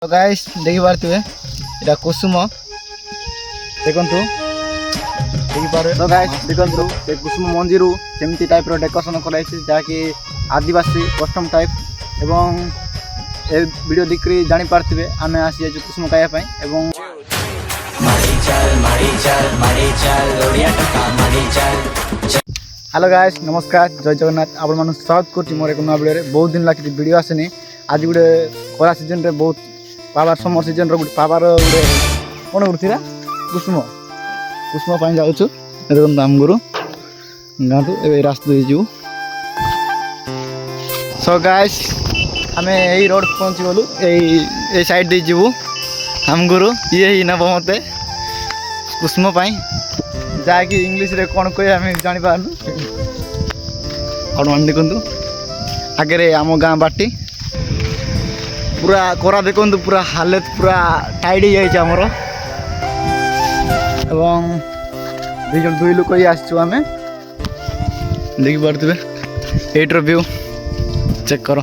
तो गाइस देखि पारथिबे एटा कुसुम देखंतु देखि पारे तो गाइस देखंतु से कुसुम मंजीरु केमती टाइप रो डेकोरेशन कराइछि जाकि आदिवासी कस्टम टाइप एवं ए वीडियो देखि जानि पारथिबे आमे आसी जे कुसुम काया पय एवं ओडिया टका हेलो गाइस नमस्कार जय जगन्नाथ आपण मानु स्वागत करछि मोर एक नया वीडियो रे बहुत दिन लागी वीडियो आसेनी आज गुडे खरा सीजन रे बहुत पावर समर सीजन रो गुडे पावर गुडे कोन गुडथिरा कुसुम कुसुम पाइन जाउछु देखन दाम गुरु गांतु ए रास्ता दे जिउ सो गाइस हमें एही रोड पहुंची बोलु ए साइड दे जिवु हम गुरु ये ही नबो मते कुसुम पाइन जाकि इंग्लिश रे कोन कोइ हमें जानि पारनु और मन देखंतु आगे रे आमो गां बाटी पूरा कोरा देखंतु पूरा हालत पूरा टाइड हो जाय हमरो एवं दुई लोक ही आछू हमें देखि पारथिबे एट रो व्यू चेक करो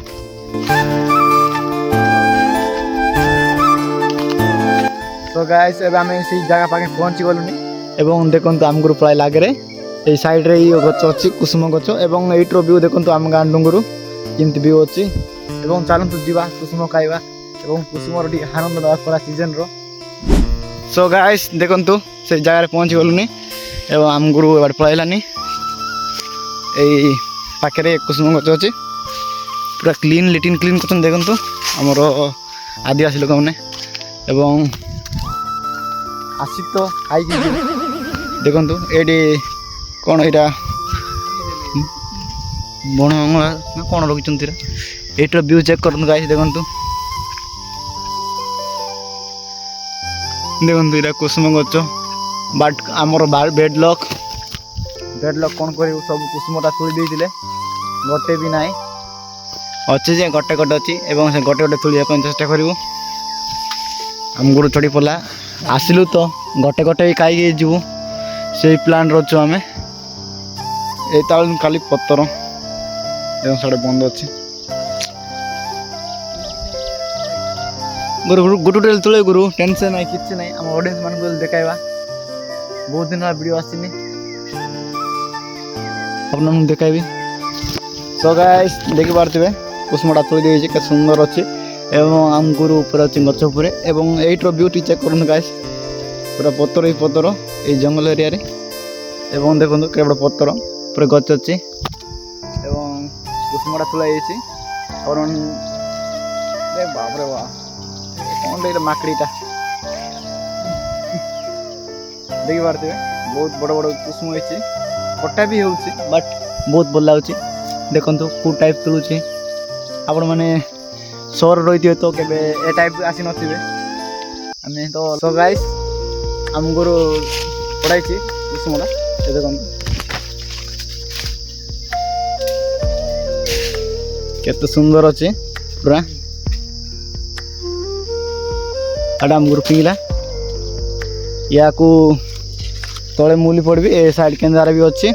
तो गाइस अब हमें सी जगह पाके पहुंची गलुनी एवं देखंतु हमगुरु प्राय लागे रे ए साइड रे यो गछ अछि कुसुम गछ एवं एट रो व्यू देखंतु हम गां डुंगुरु किंति व्यू अछि एवं चलंतु जीवा कुसुम खाइबा एवं कुसुम रो आनंद दवा पूरा सीजन रो सो गाइस देखंतु से जगह रे पहुंची गलुनी एवं हम गुरु एबार पळाइलानी ए पाखरे कुसुम गछ अछि पूरा क्लीन लिटिन क्लीन करछन देखंतु हमरो आदिवासी लोक माने एवं आसी तो खाई देखंतु एडी कोन एटा बण ना कोन रखिछन तीरा एटर व्यू चेक करन गाइस देखंतु एटा कुसुम गछ बाट हमर बेडलॉक कोन करी सब कुसुमटा तुली देइतिले गोटे भी नाही अछि जे गोटे गोटे अछि एवं से गोटे गोटे तुलिया पन चेष्टा करिवो हम गुरु चढ़ी पला आसिलु तो गोटे गोटे खाई जीवु से प्लान रचु हमें ए ताल खाली पत्थर एवं साडे बंद अछि गुरु गुरु गुटु टेल तुले गुरु टेंशन नाही किछ नाही हम ऑडियंस मान को देखाइबा बहुत दिन वीडियो आसिनी अपन हम देखाइबी सो गाइस देखि पारथिबे कुसुमटा तुली देइछि के सुंदर अछि एवं हम गुरु ऊपर अछि गछ ऊपर एवं एट रो ब्यूटी चेक करन गाइस पूरा पत्थर ही पत्थर ए जंगल एरिया रे एवं देखंतु के बड़ पत्थर पूरा गछ अछि एवं कुसुमटा तुला जाइछि और ए बाप रे वाह कोन रे माकड़ीटा देखि पारथिबे बहुत बड़ बड़ कुसुम अछि कटा भी होउछि बट बहुत भल लागुछि देखंतु फुल टाइप तुलुछि आपण माने शहर रही तो के ए टाइप आसी नथिबे हमें तो सो गाइस हम गुरु पढ़ाई कुसुमटा ए देखंतु केते सुंदर अछि पूरा आडा हम गुरु पिला या को तळे मूली पड़बी ए साइड केंदार भी अछि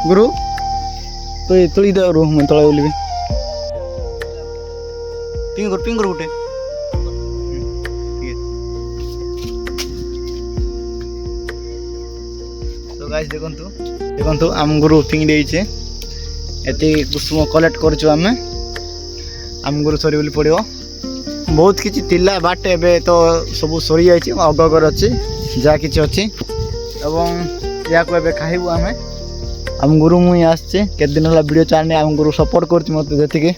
गुरु तो तुली दे रू मैं तळे उलबी पिंगर उठे तो गाइस देखंतु हम गुरु पिंग देइछे एती कुसुम कलेक्ट करछु हम गुरु सरी बोली पड़ियो बहुत किछि तिल्ला बाट एबे तो सब सरी जाइछि अगगर अछि जा किछि अछि एवं या को एबे खाइबु हम गुरु मुई आछे के दिन हला वीडियो चारने हम गुरु सपोर्ट करछि मते जति के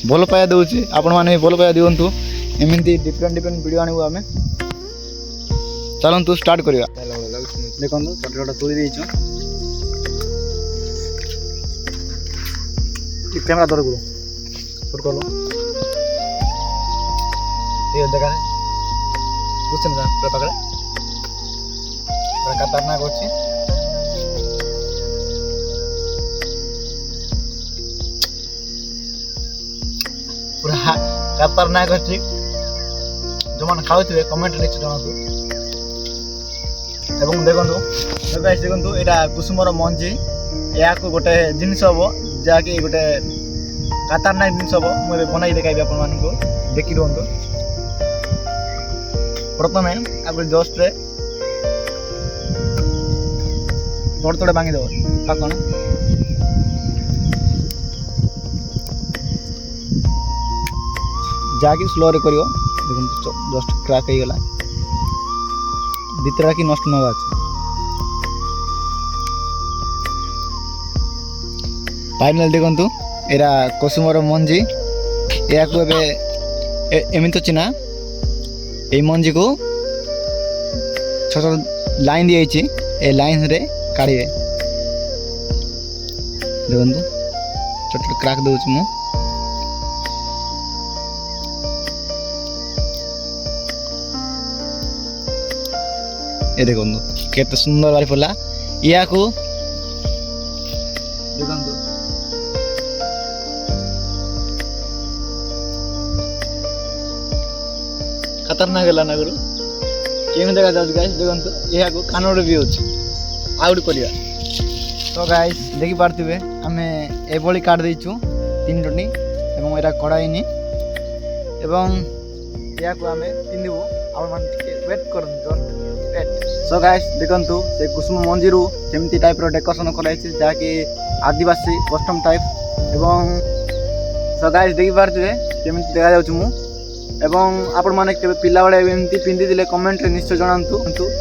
भल पाया दूसरी आपण मैंने भल पाया दिंतु एमती डिफरेंट वीडियो आणबू आम चलतु स्टार्ट करवा देखो छोटा छोटा तुली देचु कैमेरा धर गुरु शूट कर देखा बुझছেন না পুরো পাগড়া পুরো খতরনাক হচ্ছে पूरा खतरनाक अच्छी जो मैंने खाऊे कमेंट लिखि जनातु एवं देखो देखो यहाँ कुसुमर मंजी या गोटे जिनस हम जहाँकि गोटे ଖତରନାକ ଜିନିଷ ହେବ। ମୁଁ ଏବେ ବନାଇ ଦେଖାଇବି ଆପଣମାନଙ୍କୁ, ଦେଖି ରୁହନ୍ତୁ। ପ୍ରଥମେ ଆପଣ ଜଷ୍ଟରେ ତୋଡ଼ ତୋଡ଼େ ଭାଙ୍ଗିଦେବ ପାକଣ, ଯାହାକି ସ୍ଲୋରେ କରିବ। ଦେଖନ୍ତୁ ଜଷ୍ଟ କ୍ରାକ୍ ହେଇଗଲା, ଭିତରେ କି ନଷ୍ଟ ନେବା ଅଛି। ଫାଇନାଲ ଦେଖନ୍ତୁ ଏରା କୁସୁମର ମଞ୍ଜି, ଏହାକୁ ଏବେ ଏମିତି ଅଛି ନା, এই ମଞ୍ଜିକୁ ଛୋଟ ଲାଇନ୍ ଦିଆଯାଇଛି, ଏ ଲାଇନ୍ରେ କାଢ଼ିବେ। ଦେଖନ୍ତୁ ଛୋଟ ଛୋଟ କ୍ରାକ୍ ଦେଉଛି ମୁଁ। ଏ ଦେଖନ୍ତୁ କେତେ ସୁନ୍ଦର ବାହାରି ପଡ଼ିଲା। ୟାକୁ ଦେଖନ୍ତୁ ଖତରନାକ ହେଲା ନା ଗୁରୁ, କେମିତି ଦେଖାଯାଉଛି ଗାଇସ୍। ଦେଖନ୍ତୁ ଏହାକୁ କାନରେ ବି ଅଛି। ଆଉ ଗୋଟେ କରିବା ତ ଗାଇସ୍, ଦେଖିପାରୁଥିବେ ଆମେ ଏଭଳି କାଟି ଦେଇଛୁ ତିନିଟି, ଏବଂ ଏଇଟା କଡ଼ା ହେଇନି, ଏବଂ ଏହାକୁ ଆମେ ପିନ୍ଧିବୁ। ଆପଣମାନେ ଟିକେ ୱେଟ୍ କରନ୍ତୁ, ଜଷ୍ଟ ୱେଟ୍। ସୋ ଗାଇସ୍ ଦେଖନ୍ତୁ ସେ କୁସୁମ ମଞ୍ଜିରୁ ସେମିତି ଟାଇପ୍ର ଡେକୋରେସନ୍ କରାଯାଇଛି, ଯାହାକି ଆଦିବାସୀ କଷ୍ଟମ୍ ଟାଇପ୍। ଏବଂ ସୋ ଗାଇସ୍ ଦେଖିପାରୁଥିବେ କେମିତି ଦେଖାଯାଉଛି ମୁଁ। ଏବଂ ଆପଣମାନେ କେବେ ପିଲାବେଳେ ଏମିତି ପିନ୍ଧିଥିଲେ କମେଣ୍ଟରେ ନିଶ୍ଚୟ ଜଣାନ୍ତୁ।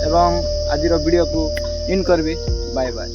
ଏବଂ ଆଜିର ଭିଡ଼ିଓକୁ ଇନ୍ କରିବି। Bye bye.